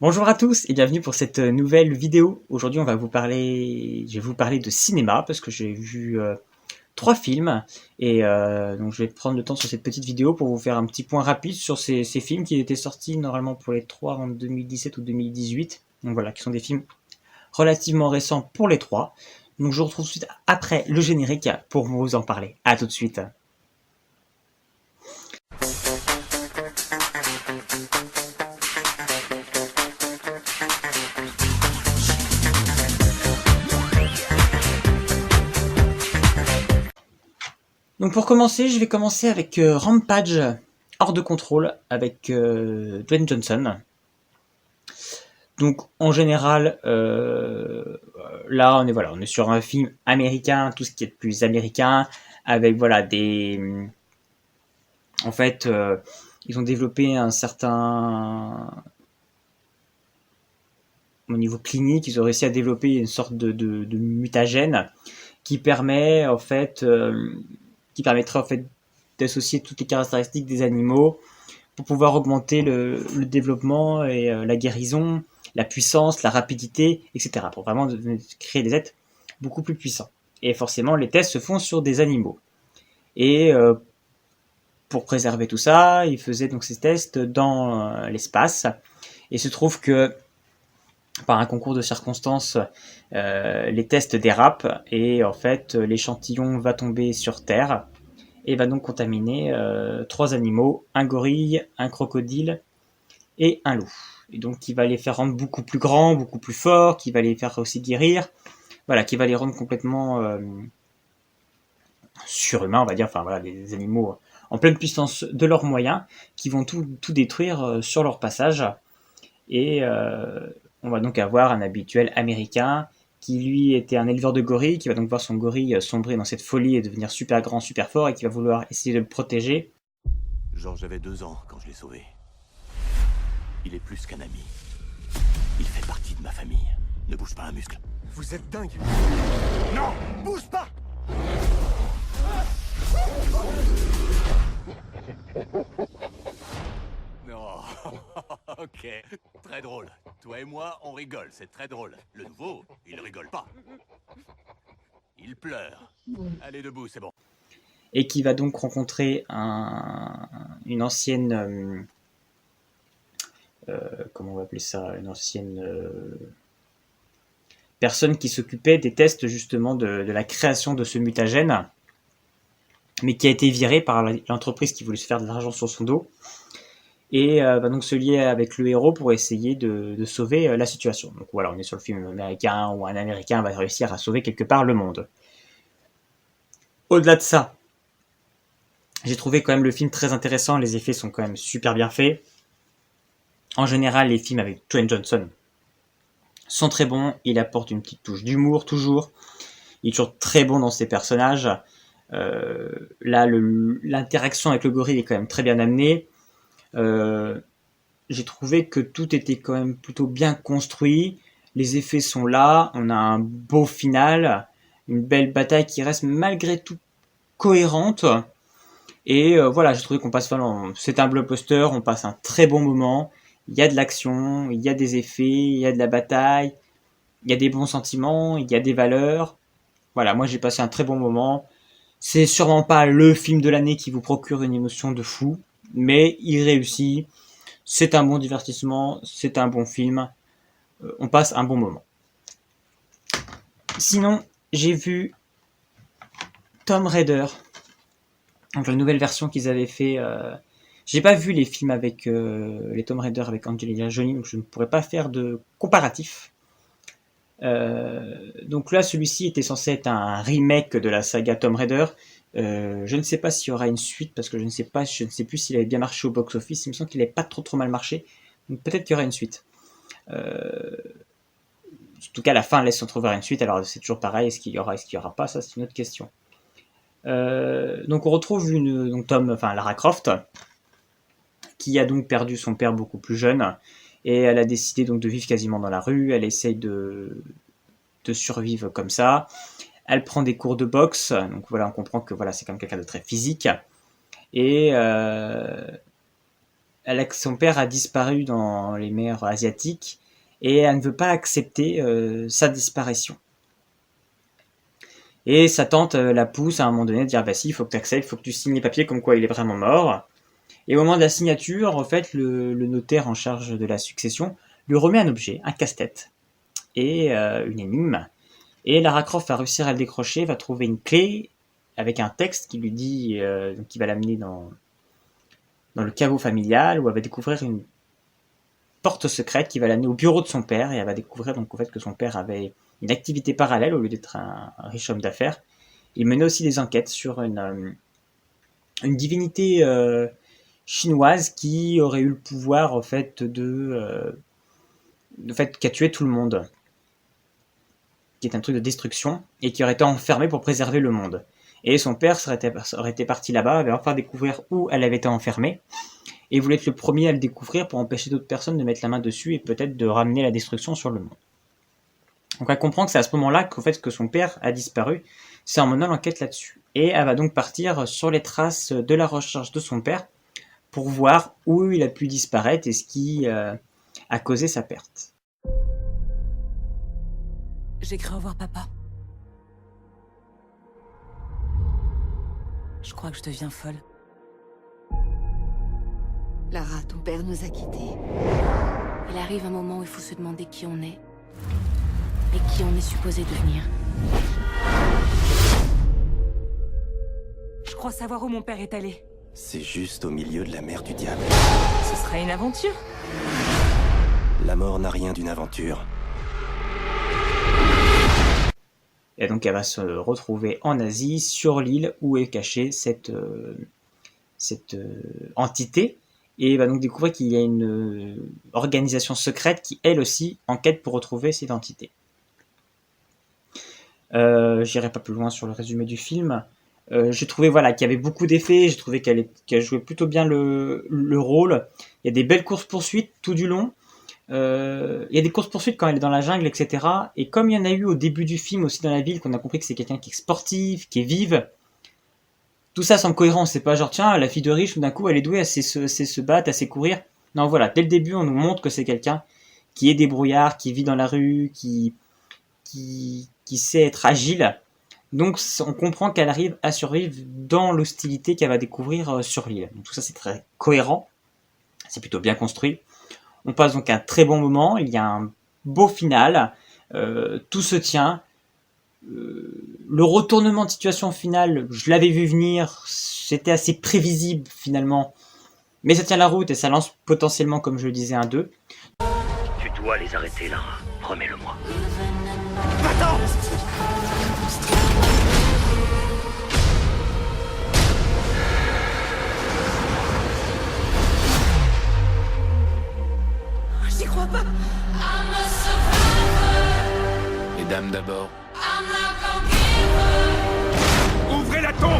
Bonjour à tous et bienvenue pour cette nouvelle vidéo. Aujourd'hui, je vais vous parler de cinéma parce que j'ai vu trois films et donc je vais prendre le temps sur cette petite vidéo pour vous faire un petit point rapide sur ces films qui étaient sortis normalement pour les trois en 2017 ou 2018. Donc voilà, qui sont des films relativement récents pour les trois. Donc je vous retrouve tout de suite après le générique pour vous en parler. À tout de suite. Donc pour commencer, je vais commencer avec Rampage hors de contrôle avec Dwayne Johnson. Donc en général, là on est sur un film américain, tout ce qui est de plus américain, avec voilà en fait, ils ont développé un certain au niveau clinique, ils ont réussi à développer une sorte de mutagène qui permet en fait, qui permettrait en fait d'associer toutes les caractéristiques des animaux pour pouvoir augmenter le développement et la guérison, la puissance, la rapidité, etc. Pour vraiment créer des êtres beaucoup plus puissants. Et forcément, les tests se font sur des animaux. Et pour préserver tout ça, ils faisaient donc ces tests dans l'espace. Et il se trouve que par un concours de circonstances, les tests dérapent et en fait l'échantillon va tomber sur Terre et va donc contaminer trois animaux, un gorille, un crocodile et un loup. Et donc qui va les faire rendre beaucoup plus grands, beaucoup plus forts, qui va les faire aussi guérir, voilà, qui va les rendre complètement surhumains, on va dire, enfin voilà, des animaux en pleine puissance de leurs moyens, qui vont tout détruire sur leur passage. Et on va donc avoir un habituel américain qui lui était un éleveur de gorilles, qui va donc voir son gorille sombrer dans cette folie et devenir super grand, super fort, et qui va vouloir essayer de le protéger. Georges avait 2 ans quand je l'ai sauvé. Il est plus qu'un ami. Il fait partie de ma famille. Ne bouge pas un muscle. Vous êtes dingue. Non, bouge pas. Non. Ok. Très drôle. Toi et moi, on rigole. C'est très drôle. Le nouveau, il rigole pas. Il pleure. Allez debout, c'est bon. Et qui va donc rencontrer une ancienne, comment on va appeler ça, une ancienne personne qui s'occupait des tests justement de la création de ce mutagène, mais qui a été virée par l'entreprise qui voulait se faire de l'argent sur son dos, et va donc se lier avec le héros pour essayer de sauver la situation. Donc voilà, on est sur le film américain où un Américain va réussir à sauver quelque part le monde. Au-delà de ça, j'ai trouvé quand même le film très intéressant, les effets sont quand même super bien faits. En général, les films avec Dwayne Johnson sont très bons, il apporte une petite touche d'humour toujours, il est toujours très bon dans ses personnages. Là, l'interaction avec le gorille est quand même très bien amenée. J'ai trouvé que tout était quand même plutôt bien construit, les effets sont là, on a un beau final, une belle bataille qui reste malgré tout cohérente. Et voilà, j'ai trouvé qu'on passe vraiment, c'est un blockbuster, on passe un très bon moment. Il y a de l'action, il y a des effets, il y a de la bataille, il y a des bons sentiments, il y a des valeurs. Voilà, moi j'ai passé un très bon moment. C'est sûrement pas le film de l'année qui vous procure une émotion de fou, mais il réussit. C'est un bon divertissement, c'est un bon film. On passe un bon moment. Sinon, j'ai vu Tomb Raider, donc la nouvelle version qu'ils avaient fait. J'ai pas vu les films avec les Tomb Raider avec Angelina Jolie, donc je ne pourrais pas faire de comparatif. Donc là, celui-ci était censé être un remake de la saga Tomb Raider. Je ne sais pas s'il y aura une suite parce que je ne sais plus s'il avait bien marché au box-office. Il me semble qu'il n'avait pas trop mal marché. Donc peut-être qu'il y aura une suite. En tout cas, la fin laisse entrevoir une suite. Alors c'est toujours pareil. Est-ce qu'il y aura pas? Ça, c'est une autre question. Donc on retrouve Lara Croft, qui a donc perdu son père beaucoup plus jeune, et elle a décidé donc de vivre quasiment dans la rue. Elle essaye de survivre comme ça. Elle prend des cours de boxe, donc voilà, on comprend que voilà, c'est quand même quelqu'un de très physique. Et elle son père a disparu dans les mers asiatiques et elle ne veut pas accepter sa disparition. Et sa tante la pousse à un moment donné à dire bah si, il faut que tu acceptes, il faut que tu signes les papiers comme quoi il est vraiment mort. Et au moment de la signature, en fait, le notaire en charge de la succession lui remet un objet, un casse-tête et une énigme. Et Lara Croft va réussir à le décrocher, va trouver une clé avec un texte qui lui dit qui va l'amener dans le caveau familial où elle va découvrir une porte secrète qui va l'amener au bureau de son père et elle va découvrir donc en fait que son père avait une activité parallèle au lieu d'être un riche homme d'affaires. Il menait aussi des enquêtes sur une divinité chinoise qui aurait eu le pouvoir en fait qui a tué tout le monde, qui est un truc de destruction et qui aurait été enfermé pour préserver le monde. Et son père aurait été parti là-bas, avait enfin découvrir où elle avait été enfermée et voulait être le premier à le découvrir pour empêcher d'autres personnes de mettre la main dessus et peut-être de ramener la destruction sur le monde. Donc elle comprend que c'est à ce moment-là qu'au fait que son père a disparu, c'est en menant l'enquête là-dessus. Et elle va donc partir sur les traces de la recherche de son père pour voir où il a pu disparaître et ce qui a causé sa perte. J'ai cru revoir papa. Je crois que je deviens folle. Lara, ton père nous a quittés. Il arrive un moment où il faut se demander qui on est. Et qui on est supposé devenir. Je crois savoir où mon père est allé. C'est juste au milieu de la mer du diable. Ce serait une aventure. La mort n'a rien d'une aventure. Et donc elle va se retrouver en Asie, sur l'île où est cachée cette entité, et va donc découvrir qu'il y a une organisation secrète qui, elle aussi, enquête pour retrouver cette entité. J'irai pas plus loin sur le résumé du film. J'ai trouvé qu'il y avait beaucoup d'effets, j'ai trouvé qu'elle jouait plutôt bien le rôle. Il y a des belles courses-poursuites tout du long. Il y a des courses-poursuites quand elle est dans la jungle, etc. Et comme il y en a eu au début du film aussi dans la ville, qu'on a compris que c'est quelqu'un qui est sportif, qui est vive, tout ça semble cohérent. C'est pas genre, tiens, la fille de riche, d'un coup, elle est douée, elle sait se battre, elle sait courir. Non, voilà, dès le début, on nous montre que c'est quelqu'un qui est débrouillard, qui vit dans la rue, qui sait être agile. Donc, on comprend qu'elle arrive à survivre dans l'hostilité qu'elle va découvrir sur l'île. Donc, tout ça, c'est très cohérent. C'est plutôt bien construit. On passe donc un très bon moment. Il y a un beau final. Tout se tient. Le retournement de situation finale, je l'avais vu venir. C'était assez prévisible, finalement. Mais ça tient la route et ça lance potentiellement, comme je le disais, un 2. Tu dois les arrêter, Lara. Promets-le-moi. Va-t'en! J'y crois pas. Les dames d'abord. Ouvrez la tombe!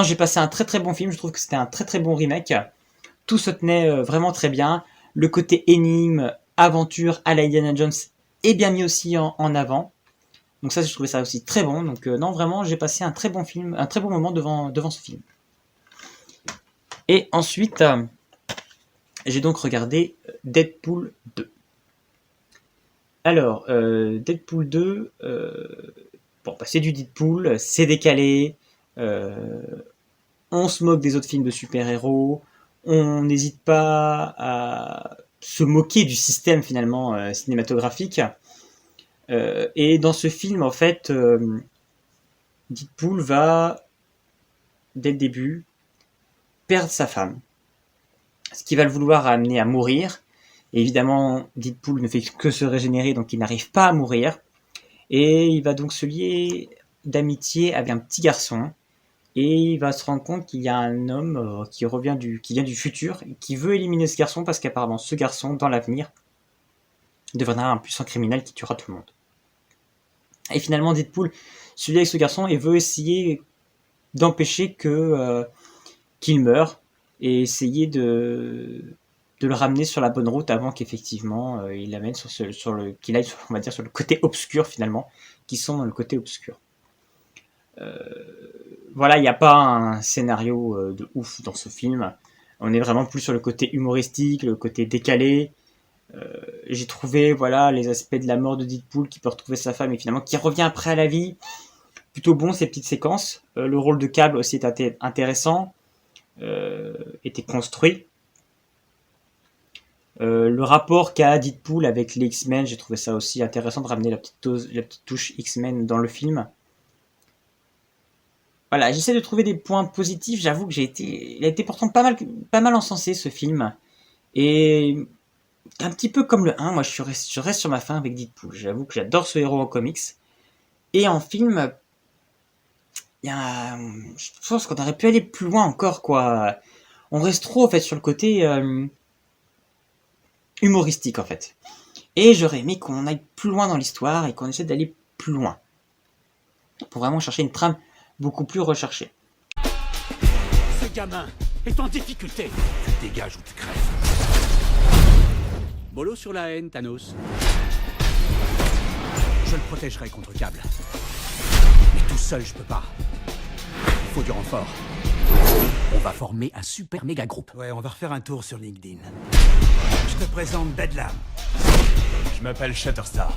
J'ai passé un très très bon film, je trouve que c'était un très très bon remake. Tout se tenait vraiment très bien. Le côté énigme, aventure à la Indiana Jones est bien mis aussi en avant. Donc ça, je trouvais ça aussi très bon. Donc non, vraiment, j'ai passé un très bon film, un très bon moment devant ce film. Et ensuite, j'ai donc regardé Deadpool 2. Alors, Deadpool 2, c'est du Deadpool, c'est décalé, on se moque des autres films de super-héros, on n'hésite pas à se moquer du système finalement cinématographique. Et dans ce film, en fait, Deadpool va, dès le début, perdre sa femme. Ce qui va le vouloir amener à mourir. Et évidemment, Deadpool ne fait que se régénérer, donc il n'arrive pas à mourir. Et il va donc se lier d'amitié avec un petit garçon. Et il va se rendre compte qu'il y a un homme qui vient du futur, et qui veut éliminer ce garçon parce qu'apparemment ce garçon, dans l'avenir, deviendra un puissant criminel qui tuera tout le monde. Et finalement, Deadpool se lie avec ce garçon et veut essayer d'empêcher qu'il meure et essayer de le ramener sur la bonne route avant qu'effectivement il l'amène qu'il aille on va dire sur le côté obscur finalement, qui sont dans le côté obscur. Voilà, il n'y a pas un scénario de ouf dans ce film. On est vraiment plus sur le côté humoristique, le côté décalé. J'ai trouvé voilà les aspects de la mort de Deadpool qui peut retrouver sa femme et finalement qui revient après à la vie. Plutôt bon ces petites séquences. Le rôle de Cable aussi est intéressant, était construit. Le rapport qu'a Deadpool avec les X-Men, j'ai trouvé ça aussi intéressant de ramener la petite touche X-Men dans le film. Voilà, j'essaie de trouver des points positifs. J'avoue que il a été pourtant pas mal encensé ce film. Et un petit peu comme le 1, moi je reste sur ma fin avec Deadpool. J'avoue que j'adore ce héros en comics. Et en film, je pense qu'on aurait pu aller plus loin encore, quoi. On reste trop en fait sur le côté humoristique en fait. Et j'aurais aimé qu'on aille plus loin dans l'histoire et qu'on essaie d'aller plus loin. Pour vraiment chercher une trame beaucoup plus recherchée. Ce gamin est en difficulté. Tu dégages ou tu crèves. Mollo sur la haine, Thanos. Je le protégerai contre Cable. Mais tout seul, je peux pas. Il faut du renfort. On va former un super méga groupe. Ouais, on va refaire un tour sur LinkedIn. Je te présente Bedlam. Je m'appelle Shatterstar.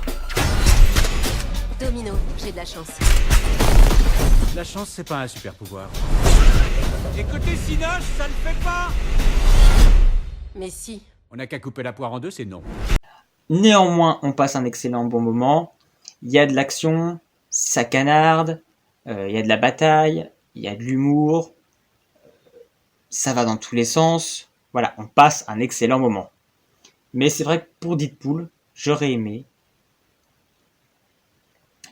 Domino, j'ai de la chance. La chance, c'est pas un super pouvoir. Et côté Cinoche, ça le fait pas. Mais si. On n'a qu'à couper la poire en deux, c'est non. Néanmoins, on passe un excellent bon moment. Il y a de l'action, ça canarde, il y a de la bataille, il y a de l'humour, ça va dans tous les sens. Voilà, on passe un excellent moment. Mais c'est vrai que pour Deadpool, j'aurais aimé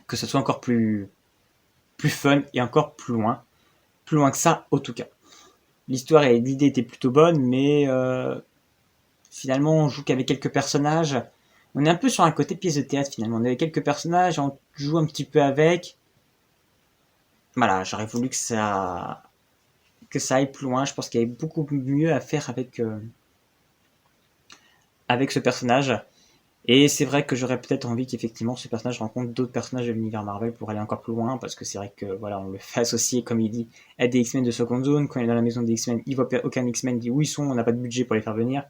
que ce soit encore plus fun et encore plus loin que ça, en tout cas. L'histoire et l'idée étaient plutôt bonnes, mais finalement, on joue qu'avec quelques personnages. On est un peu sur un côté pièce de théâtre, finalement. On avait quelques personnages, on joue un petit peu avec. Voilà, j'aurais voulu que ça aille plus loin. Je pense qu'il y avait beaucoup mieux à faire avec ce personnage. Et c'est vrai que j'aurais peut-être envie qu'effectivement ce personnage rencontre d'autres personnages de l'univers Marvel pour aller encore plus loin, parce que c'est vrai que voilà, on le fait associer, comme il dit, à des X-Men de Second Zone. Quand il est dans la maison des X-Men, il voit aucun X-Men, il dit où ils sont, on n'a pas de budget pour les faire venir.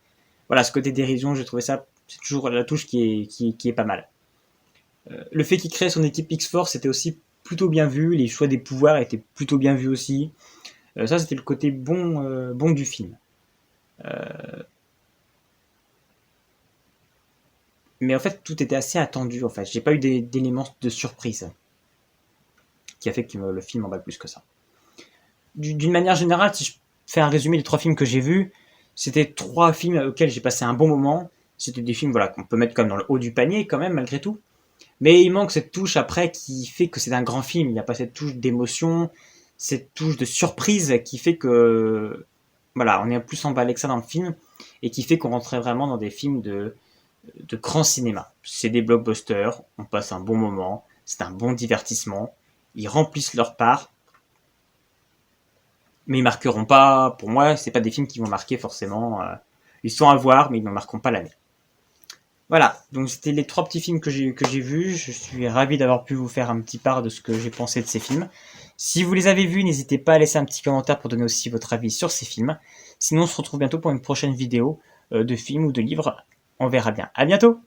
Voilà, ce côté dérision, j'ai trouvé ça, c'est toujours la touche qui est pas mal. Le fait qu'il crée son équipe X-Force, c'était aussi plutôt bien vu, les choix des pouvoirs étaient plutôt bien vus aussi. Ça, c'était le côté bon du film. Mais en fait, tout était assez attendu, en fait. J'ai pas eu d'éléments de surprise qui a fait que le film emballe plus que ça. D'une manière générale, si je fais un résumé des 3 films que j'ai vus, c'était 3 films auxquels j'ai passé un bon moment. C'était des films voilà, qu'on peut mettre comme dans le haut du panier, quand même, malgré tout. Mais il manque cette touche après qui fait que c'est un grand film. Il n'y a pas cette touche d'émotion, cette touche de surprise qui fait que voilà, on est plus emballé que ça dans le film et qui fait qu'on rentrait vraiment dans des films de grand cinéma. C'est des blockbusters, on passe un bon moment, c'est un bon divertissement, ils remplissent leur part, mais ils marqueront pas, pour moi, c'est pas des films qui vont marquer forcément, ils sont à voir, mais ils ne marqueront pas l'année. Voilà, donc c'était les 3 petits films que j'ai vus, je suis ravi d'avoir pu vous faire un petit part de ce que j'ai pensé de ces films. Si vous les avez vus, n'hésitez pas à laisser un petit commentaire pour donner aussi votre avis sur ces films. Sinon, on se retrouve bientôt pour une prochaine vidéo de films ou de livres. On verra bien. À bientôt!